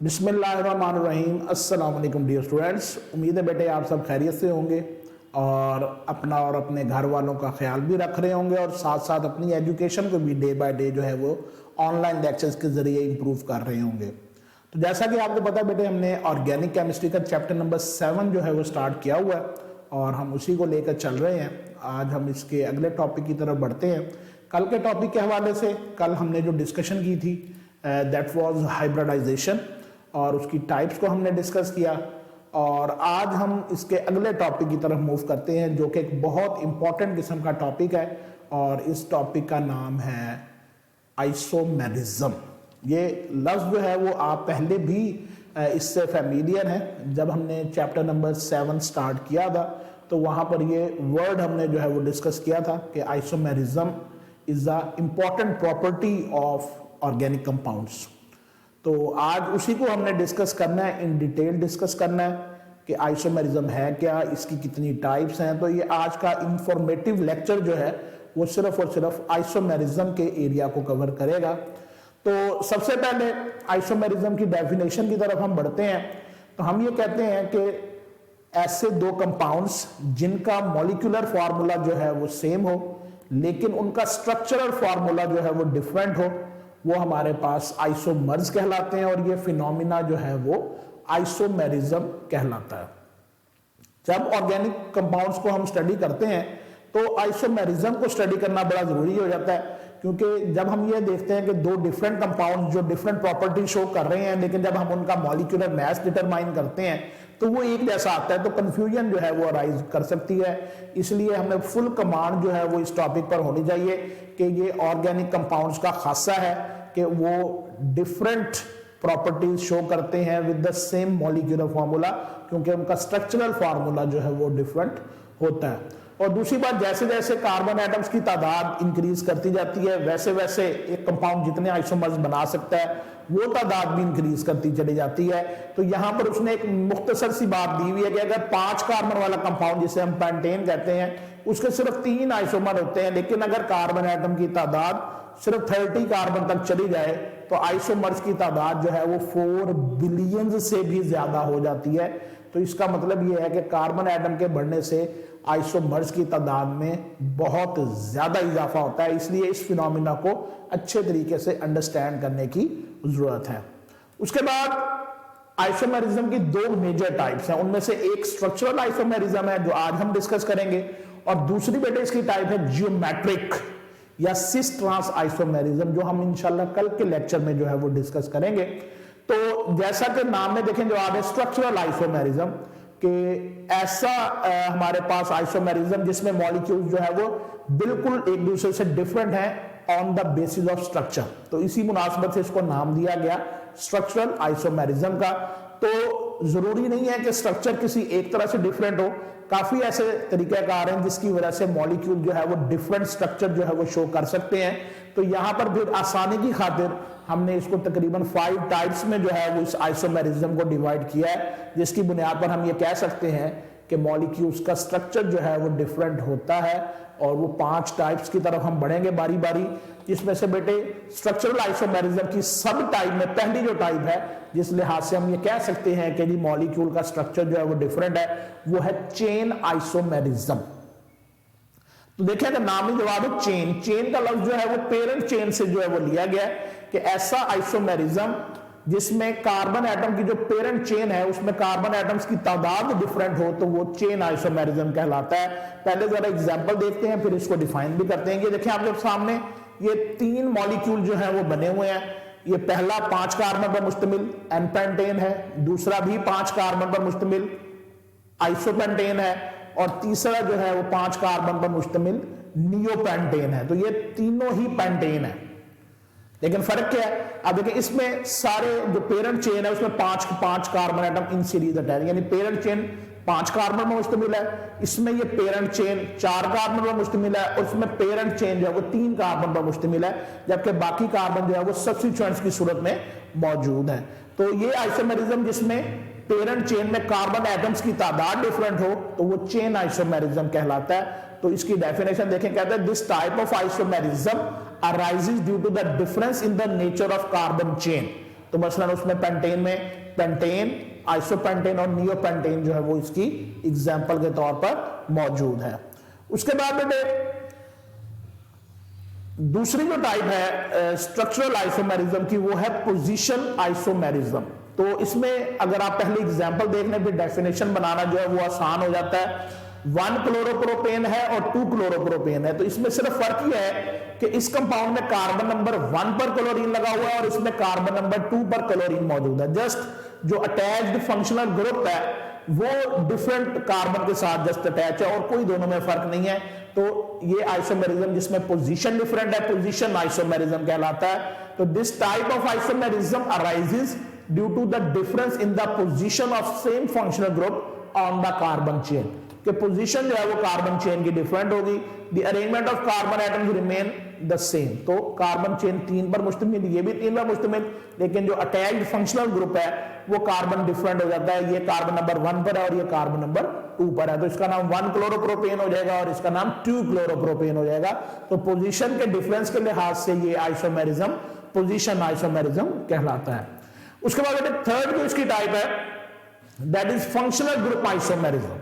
बिस्मिल्लाहिर्रहमानिर्रहीम। अस्सलाम वालेकुम डियर स्टूडेंट्स। उम्मीद है बेटे आप सब खैरियत से होंगे और अपना और अपने घर वालों का ख्याल भी रख रहे होंगे और साथ साथ अपनी एजुकेशन को भी डे बाय डे जो है वो ऑनलाइन लेक्चर्स के ज़रिए इम्प्रूव कर रहे होंगे। तो जैसा कि आपको पता है बेटे, हमने ऑर्गेनिक केमिस्ट्री का चैप्टर नंबर 7 जो है वो स्टार्ट किया हुआ है और हम उसी को लेकर चल रहे हैं। आज हम इसके अगले टॉपिक की तरफ बढ़ते हैं। कल के टॉपिक के हवाले से कल हमने जो डिस्कशन की थी दैट वाज हाइब्रिडाइजेशन और उसकी टाइप्स को हमने डिस्कस किया और आज हम इसके अगले टॉपिक की तरफ मूव करते हैं जो कि एक बहुत इंपॉर्टेंट किस्म का टॉपिक है और इस टॉपिक का नाम है आइसोमेरिज्म। ये लफ्ज़ जो है वो आप पहले भी इससे फैमिलियर हैं। जब हमने चैप्टर नंबर 7 स्टार्ट किया था तो वहाँ पर ये वर्ड हमने जो है वो डिस्कस किया था कि isomerism is a important property of organic compounds. तो आज उसी को हमने डिस्कस करना है, इन डिटेल डिस्कस करना है कि आइसोमेरिज्म है क्या, इसकी कितनी टाइप्स हैं। तो ये आज का इंफॉर्मेटिव लेक्चर जो है वो सिर्फ और सिर्फ आइसोमेरिज्म के एरिया को कवर करेगा। तो सबसे पहले आइसोमेरिज्म की डेफिनेशन की तरफ हम बढ़ते हैं। तो हम ये कहते हैं कि ऐसे दो कंपाउंड्स जिनका मॉलिक्यूलर फार्मूला जो है वो सेम हो लेकिन उनका स्ट्रक्चरल फार्मूला जो है वो डिफरेंट हो, वो हमारे पास आइसोमर्स कहलाते हैं और ये फिनोमिना जो है वो आइसोमेरिज्म कहलाता है। जब ऑर्गेनिक कंपाउंड्स को हम स्टडी करते हैं तो आइसोमेरिज्म को स्टडी करना बड़ा जरूरी हो जाता है, क्योंकि जब हम ये देखते हैं कि दो डिफरेंट कंपाउंड्स जो डिफरेंट प्रॉपर्टी शो कर रहे हैं लेकिन जब हम उनका मॉलिक्यूलर मास डिटरमाइन करते हैं तो वो एक जैसा आता है, तो कंफ्यूजन जो है वो अराइज कर सकती है। इसलिए हमें फुल कमांड जो है वो इस टॉपिक पर होनी चाहिए कि ये ऑर्गेनिक कंपाउंड्स का खासा है कि वो डिफरेंट प्रॉपर्टीज शो करते हैं with the same molecular formula, क्योंकि उनका स्ट्रक्चरल फार्मूला जो है वो डिफरेंट होता है। और दूसरी बात, जैसे जैसे कार्बन एटम्स की तादाद इंक्रीज करती जाती है वैसे वैसे एक कंपाउंड जितने आइसोमर्स बना सकता है वो तादाद भी इंक्रीज करती चली जाती है। तो यहां पर उसने एक मुख्तसर सी बात दी हुई है कि अगर 5 कार्बन वाला कंपाउंड जिसे हम पेंटेन कहते हैं उसके सिर्फ 3 आइसोमर होते हैं, लेकिन अगर कार्बन एटम की तादाद सिर्फ 30 कार्बन तक चली जाए तो आइसोमर्स की तादाद जो है वो 4 बिलियन से भी ज्यादा हो जाती है। तो इसका मतलब ये है कि कार्बन एटम के बढ़ने से आइसोमर्स की तादाद में बहुत ज्यादा इजाफा होता है। इसलिए इस फिनोमिना को अच्छे तरीके से अंडरस्टैंड करने की जरूरत है। उसके बाद आइसोमेरिज्म की 2 मेजर टाइप्स हैं। उनमें से एक स्ट्रक्चरल आइसोमेरिज्म है जो आज हम डिस्कस करेंगे और दूसरी बेटे इसकी टाइप है जियोमेट्रिक या सिस ट्रांस आइसोमेरिज्म, जो हम इंशाल्लाह कल के लेक्चर में जो है वो डिस्कस करेंगे। तो जैसा कि नाम में देखें जो आ रहे स्ट्रक्चरल आइसोमेरिज्म कि ऐसा हमारे पास आइसोमेरिज्म जिसमें मॉलिक्यूल्स जो है वो बिल्कुल एक दूसरे से डिफरेंट है on the basis of structure. तो इसी मुनासबत से इसको नाम दिया गया स्ट्रक्चरल आइसोमेरिज्म का। तो जरूरी नहीं है कि स्ट्रक्चर किसी एक तरह से डिफरेंट हो, काफी ऐसे तरीकेकार हैं जिसकी वजह से मॉलिक्यूल जो है वो डिफरेंट स्ट्रक्चर जो है वो शो कर सकते हैं। तो यहां पर फिर आसानी की खातिर हमने इसको तकरीबन 5 टाइप्स में जो है वो इस आइसोमेरिज्म को डिवाइड किया है, जिसकी बुनियाद पर हम ये कह सकते हैं कि मॉलिक्यूल्स का स्ट्रक्चर जो है वो डिफरेंट होता है। और वो 5 टाइप्स की तरफ हम बढ़ेंगे बारी बारी, जिसमें से बेटे स्ट्रक्चरल आइसोमेरिज्म की सब टाइप में पहली जो टाइप है जिस लिहाज से हम ये कह सकते हैं कि जी मॉलिक्यूल का स्ट्रक्चर जो है वो डिफरेंट है, वो है चेन आइसोमेरिज्म। तो देखिए अगर नाम ही जवाब है चेन, चेन का लफ्ज जो है वो पेरेंट चेन से जो है वो लिया गया है कि ऐसा आइसोमेरिज्म जिसमें कार्बन एटम की जो पेरेंट चेन है उसमें कार्बन एटम्स की तादाद डिफरेंट हो तो वो चेन आइसोमेरिज्म कहलाता है। पहले जरा एग्जांपल देखते हैं फिर इसको डिफाइन भी करते हैं। ये देखिए आपके सामने ये 3 मॉलिक्यूल जो है वो बने हुए हैं। ये पहला 5 कार्बन पर मुश्तमिल एन पेंटेन है, दूसरा भी 5 कार्बन पर मुश्तमिल आइसोपेंटेन है और तीसरा जो है वो 5 कार्बन पर मुश्तमिल नियोपेंटेन है। तो ये तीनों ही पेंटेन है, लेकिन फर्क क्या है? अब देखिए इसमें सारे जो पेरेंट चेन है उसमें 5 carbon atom in series attach, यानी पेरेंट चेन 5 कार्बन पर मुश्तमिल है, इसमें ये पेरेंट चेन 4 कार्बन पर मुश्तमिल है और उसमें पेरेंट चेन जो है वो 3 कार्बन पर मुश्तमिल है, जबकि बाकी कार्बन जो है वो सब्स्टिट्यूएंट्स की सूरत में मौजूद है। तो ये आइसोमेरिज्म जिसमें पेरेंट चेन में कार्बन एटम्स की तादाद डिफरेंट हो तो वो चेन आइसोमेरिज्म कहलाता है। तो इसकी डेफिनेशन देखें, कहते हैं this type of isomerism arises due to the difference in the nature of carbon chain। तो मसलन उसमें पेंटेन में पेंटेन, आइसोपेंटेन और नियोपेंटेन जो है वो इसकी एग्जाम्पल के तौर पर मौजूद है। उसके बाद बेटे दूसरी जो टाइप है स्ट्रक्चरल आइसोमेरिज्म की, वो है पोजीशन आइसोमेरिज्म। तो इसमें अगर आप पहले एग्जांपल देख लें, फिर डेफिनेशन बनाना जो है वो आसान हो जाता है। 1 क्लोरोप्रोपेन है और 2 क्लोरोप्रोपेन है, तो इसमें सिर्फ फर्क यह है कि इस कंपाउंड में कार्बन नंबर 1 पर क्लोरीन लगा हुआ है और इसमें कार्बन नंबर 2 पर क्लोरीन मौजूद है। जस्ट जो अटैच्ड फंक्शनल ग्रुप है वो डिफरेंट कार्बन के साथ जस्ट अटैच है और कोई दोनों में फर्क नहीं है। तो ये आइसोमेरिज्म जिसमें पोजीशन डिफरेंट है, पोजीशन आइसोमेरिज्म कहलाता है। तो this type of isomerism arises due to the difference in the position of same functional group on the carbon chain, कि पोजीशन जो है वो कार्बन चेन की डिफरेंट होगी। The arrangement of carbon atoms remain the same. तो carbon chain 3 पर मुश्तमिल, ये भी 3 पर मुश्तमिल, लेकिन जो अटैच्ड फंक्शनल ग्रुप है वो कार्बन डिफरेंट हो जाता है। ये कार्बन नंबर 1 पर है और ये कार्बन नंबर 2 पर है, तो इसका नाम 1 क्लोरोप्रोपेन हो जाएगा और इसका नाम 2 क्लोरोप्रोपेन हो जाएगा। तो पोजीशन के डिफरेंस के लिहाज से ये आइसोमेरिज्म पोजीशन आइसोमेरिज्म कहलाता है। उसके बाद थर्ड जो इसकी टाइप है that is functional group isomerism.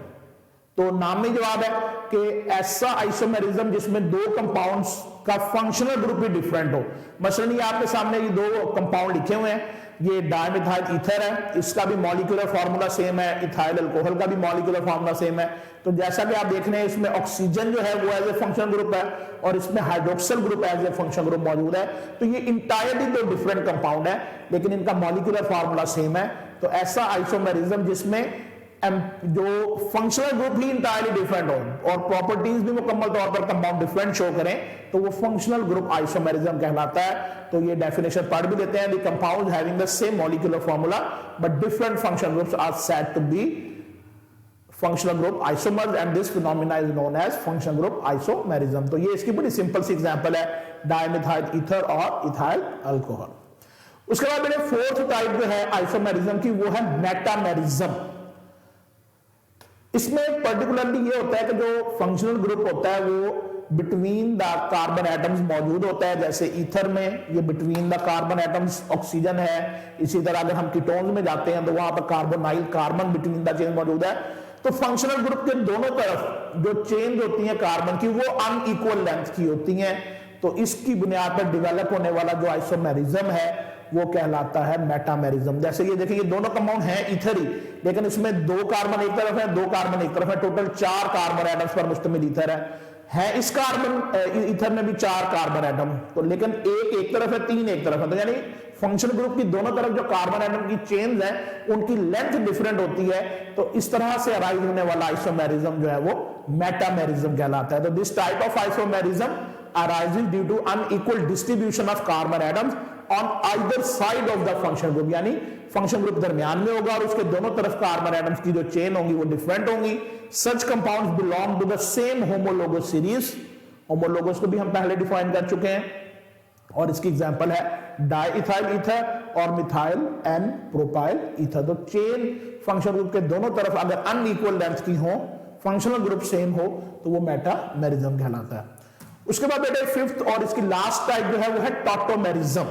तो नाम में जवाब है कि ऐसा आइसोमेरिज्म जिसमें दो कंपाउंड्स का फंक्शनल ग्रुप भी डिफरेंट हो। मसलन ये आपके सामने ये दो कंपाउंड लिखे हुए हैं, ये डायमिथाइल ईथर है, इसका भी मॉलिक्यूलर फार्मूला सेम है, इथाइल अल्कोहल का भी मॉलिक्यूलर फार्मूला सेम है। तो जैसा कि आप देख रहे हैं इसमें ऑक्सीजन जो है वो एज ए फंक्शनल ग्रुप है और इसमें hydroxyl group as a functional group मौजूद है। तो ये इंटायरली दो डिफरेंट कंपाउंड है लेकिन इनका मॉलिक्यूलर फार्मूला सेम है। तो ऐसा आइसोमेरिज्म जिसमें जो फंक्शनल ग्रुप ही इंटायरली डिफरेंट हो और प्रॉपर्टीज भी मुकम्मल तौर पर कंपाउंड डिफरेंट शो करें तो वो फंक्शनल ग्रुप आइसोमेरिज्म कहलाता है। तो ये डेफिनेशन पढ़ भी लेते हैं, the compounds having the same molecular formula but different functional groups are said to be functional group isomers and this phenomena is known as functional group isomerism. तो ये इसकी बड़ी सिंपल सी एग्जांपल है, डायमिथाइल ईथर और ethyl alcohol. उसके बाद मेरे फोर्थ टाइप जो है आइसोमेरिज्म की वो है मेटामेरिज्म। इसमें पर्टिकुलरली ये होता है कि जो फंक्शनल ग्रुप होता है वो बिटवीन द कार्बन एटम्स मौजूद होता है। जैसे ईथर में ये between the carbon atoms oxygen है, इसी तरह अगर हम कीटोन्स में जाते हैं तो वहां पर carbonyl carbon between the chain मौजूद है। तो फंक्शनल ग्रुप के दोनों तरफ जो चेन होती है कार्बन की वो अनइक्वल लेंथ की होती हैं। तो इसकी बुनियाद पर डिवेलप होने वाला जो आइसोमेरिज्म है वो कहलाता है मेटामेरिज्म। जैसे ये देखिए ये दोनों कंपाउंड हैं ईथर ही, लेकिन इसमें 2 कार्बन एक तरफ है 2 कार्बन एक तरफ है, टोटल 4 कार्बन एटम्स पर मुश्तमिल ईथर है इस कार्बन ईथर में भी 4 कार्बन एटम, तो लेकिन एक तरफ है 3 एक तरफ है। तो यानी फंक्शनल ग्रुप की दोनों तरफ जो कार्बन एटम की चेन्स हैं उनकी लेंथ डिफरेंट होती है। तो इस तरह से अराइज होने वाला आइसोमेरिज्म जो है वो मेटामेरिज्म कहलाता है। तो this type of isomerism arises due to unequal distribution of carbon atoms on either side of the functional group, यानी फंक्शन ग्रुप दरमियान में होगा और उसके दोनों तरफ कार्बन एटम्स की जो चेन होंगी वो डिफरेंट होंगी। Such compounds belong to the same homologous series. Homologous को भी हम पहले डिफाइन कर चुके हैं और इसकी एग्जांपल है डाइइथाइल ईथर और मिथाइल एन प्रोपाइल ईथर। तो चेन फंक्शन ग्रुप के दोनों तरफ अगर अनइक्वल लेंथ की हो, फंक्शनल ग्रुप सेम हो तो वो मेटामेरिज्म कहलाता है। उसके बाद बेटे फिफ्थ और इसकी लास्ट टाइप जो है वो है टॉटोमेरिज्म।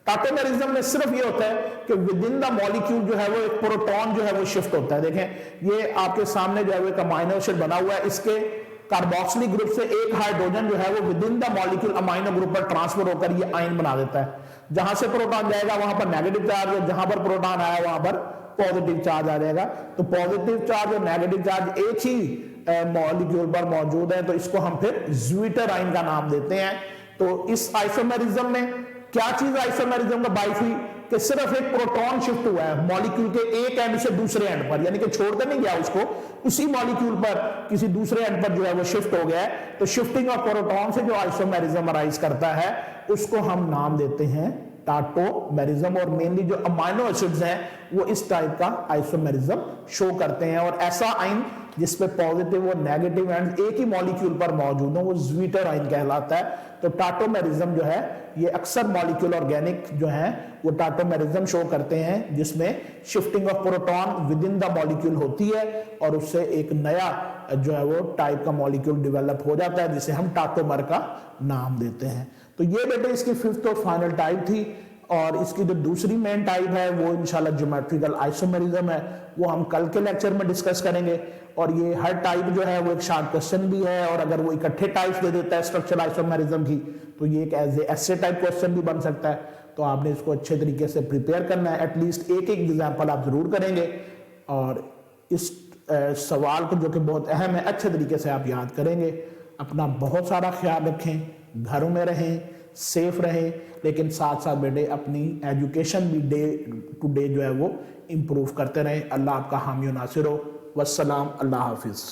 टॉटोमेरिज्म में सिर्फ ये होता है कि विद इन द मॉलिक्यूल जो है वो एक प्रोटॉन जो है वो शिफ्ट होता है। देखें ये आपके सामने जो है वो एक अमाइनो एसिड बना हुआ है, इसके कार्बोक्सिलिक ग्रुप से एक हाइड्रोजन जो है वो with in the molecule amino group पर ट्रांसफर होकर ये आयन बना देता है। जहां से प्रोटॉन जाएगा वहां पर नेगेटिव चार्ज और जहां पर प्रोटॉन आया वहां पर पॉजिटिव चार्ज आ जाएगा। तो पॉजिटिव चार्ज और नेगेटिव चार्ज एक ही मॉलिक्यूल पर मौजूद है, तो इसको हम फिर ज्विटर आयन का नाम देते हैं। तो इस आइसोमेरिज्म में क्या चीज आइसोमेरिज्म का बाइस हुई कि सिर्फ एक प्रोटॉन शिफ्ट हुआ है मॉलिक्यूल के एक एंड से दूसरे एंड पर, यानी कि छोड़कर नहीं गया उसको, उसी मॉलिक्यूल पर किसी दूसरे एंड पर जो है वो शिफ्ट हो गया है। तो शिफ्टिंग ऑफ प्रोटॉन से जो आइसोमेरिज्म अराइज करता है उसको हम नाम देते हैं टॉटोमेरिज्म। और मेनली जो अमाइनो एसिड्स हैं वो इस टाइप का आइसोमेरिज्म शो करते हैं। और ऐसा आयन जिसपे पॉजिटिव और नेगेटिव एंड एक ही मॉलिक्यूल पर मौजूद हो वो ज्विटर आयन कहलाता है। तो टॉटोमेरिज्म जो है ये अक्सर मॉलिक्यूल ऑर्गेनिक जो है वो टॉटोमेरिज्म शो करते हैं जिसमें shifting of proton with in the molecule होती है और उससे एक नया जो है वो टाइप का मॉलिक्यूल डेवलप हो जाता है जिसे हम टॉटोमर का नाम देते हैं। तो ये बेटे इसकी फिफ्थ और फाइनल टाइप थी और इसकी जो दूसरी मेन टाइप है वो इंशाल्लाह ज्योमेट्रिकल आइसोमेरिज्म है, वो हम कल के लेक्चर में डिस्कस करेंगे। और ये हर टाइप जो है वो एक शॉर्ट क्वेश्चन भी है, और अगर वो इकट्ठे टाइप्स दे देता है स्ट्रक्चरल आइसोमेरिज्म की तो ये एक as a essay type question भी बन सकता है। तो आपने इसको अच्छे तरीके से प्रिपेयर करना है, एटलीस्ट एक एक एग्जाम्पल आप जरूर करेंगे, और इस सवाल को जो कि बहुत अहम है अच्छे तरीके से आप याद करेंगे। अपना बहुत सारा ख्याल रखें, घरों में रहें, सेफ रहें, लेकिन साथ साथ बेटे अपनी एजुकेशन भी डे टू डे जो है वो इम्प्रूव करते रहें। अल्लाह आपका हामी नासिर हो। वस्सलाम, अल्लाह हाफिज़।